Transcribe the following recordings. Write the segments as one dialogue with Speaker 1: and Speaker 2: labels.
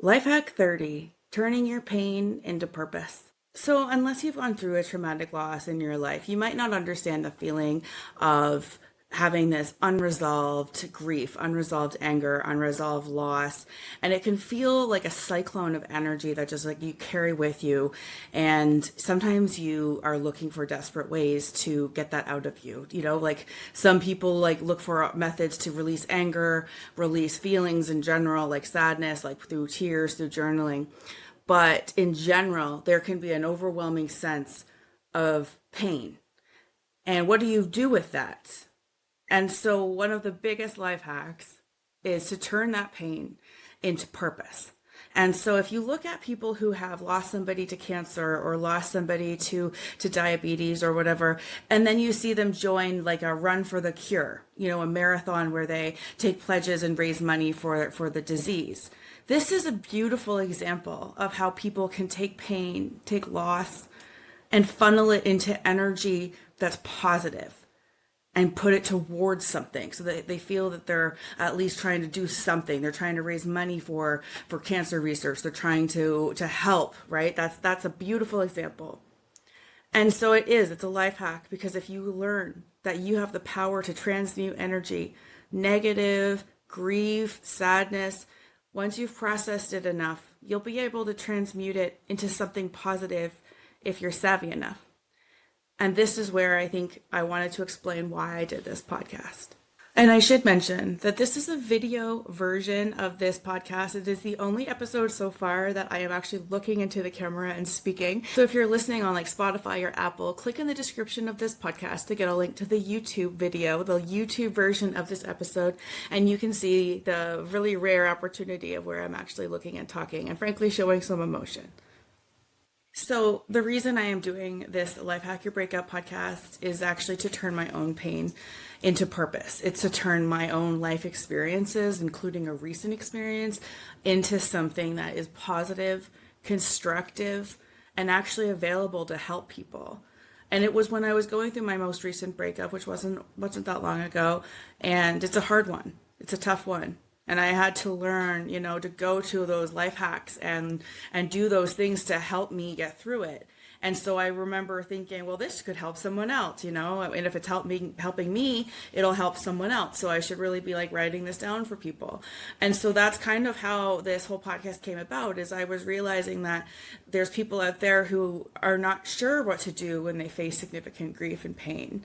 Speaker 1: Life hack 30, turning your pain into purpose. So, unless you've gone through a traumatic loss in your life, you might not understand the feeling of having this unresolved grief, unresolved anger, unresolved loss. And it can feel like a cyclone of energy that just like you carry with you. And sometimes you are looking for desperate ways to get that out of you. You know, like some people like look for methods to release anger, release feelings in general, like sadness, like through tears, through journaling. But in general, there can be an overwhelming sense of pain. And what do you do with that? And so, one of the biggest life hacks is to turn that pain into purpose. And so, if you look at people who have lost somebody to cancer or lost somebody to diabetes or whatever, and then you see them join like a run for the cure, you know, a marathon where they take pledges and raise money for the disease. This is a beautiful example of how people can take pain, take loss, and funnel it into energy that's positive and put it towards something so that they feel that they're at least trying to do something. They're trying to raise money for cancer research. They're trying to help, right? That's a beautiful example. And so it's a life hack, because if you learn that you have the power to transmute energy, negative, grief, sadness, once you've processed it enough, you'll be able to transmute it into something positive if you're savvy enough. And this is where I think I wanted to explain why I did this podcast. And I should mention that this is a video version of this podcast. It is the only episode so far that I am actually looking into the camera and speaking. So if you're listening on like Spotify or Apple, click in the description of this podcast to get a link to the YouTube video, the YouTube version of this episode. And you can see the really rare opportunity of where I'm actually looking and talking and frankly showing some emotion. So the reason I am doing this Life Hack Your Breakup podcast is actually to turn my own pain into purpose. It's to turn my own life experiences, including a recent experience, into something that is positive, constructive, and actually available to help people. And it was when I was going through my most recent breakup, which wasn't that long ago, and it's a hard one. It's a tough one. And I had to learn, you know, to go to those life hacks and do those things to help me get through it. And so I remember thinking, well, this could help someone else, you know, and if it's helping me, it'll help someone else. So I should really be like writing this down for people. And so that's kind of how this whole podcast came about, is I was realizing that there's people out there who are not sure what to do when they face significant grief and pain.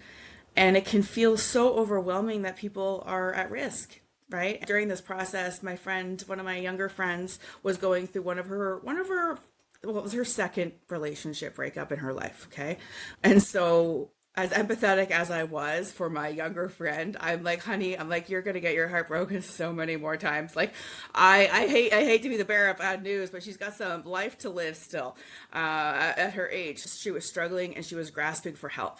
Speaker 1: And it can feel so overwhelming that people are at risk. Right. During this process, my friend, one of my younger friends, was going through one of her, well, it was her second relationship breakup in her life. Okay. And so as empathetic as I was for my younger friend, I'm like, honey, you're going to get your heart broken so many more times. Like, I hate to be the bearer of bad news, but she's got some life to live still. At her age, she was struggling and she was grasping for help.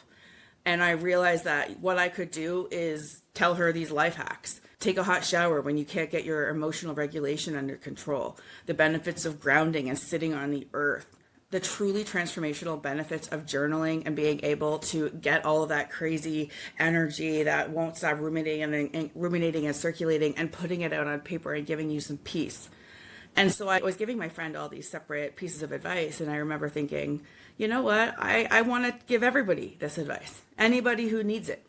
Speaker 1: And I realized that what I could do is tell her these life hacks. Take a hot shower when you can't get your emotional regulation under control. The benefits of grounding and sitting on the earth. The truly transformational benefits of journaling and being able to get all of that crazy energy that won't stop ruminating and circulating and putting it out on paper and giving you some peace. And so I was giving my friend all these separate pieces of advice. And I remember thinking, you know what? I want to give everybody this advice, anybody who needs it.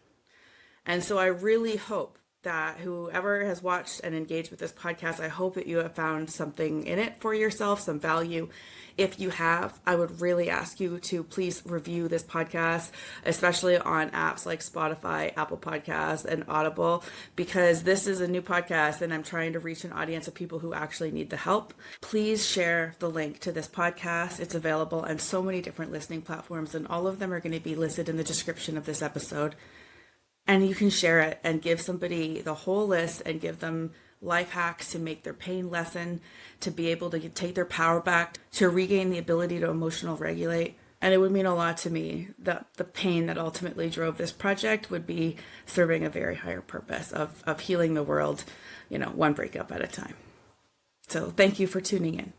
Speaker 1: And so I really hope that whoever has watched and engaged with this podcast, I hope that you have found something in it for yourself, some value. If you have, I would really ask you to please review this podcast, especially on apps like Spotify, Apple Podcasts, and Audible, because this is a new podcast and I'm trying to reach an audience of people who actually need the help. Please share the link to this podcast. It's available on so many different listening platforms, and all of them are going to be listed in the description of this episode. And you can share it and give somebody the whole list and give them life hacks to make their pain lessen, to be able to take their power back, to regain the ability to emotional regulate. And it would mean a lot to me that the pain that ultimately drove this project would be serving a very higher purpose of healing the world, you know, one breakup at a time. So thank you for tuning in.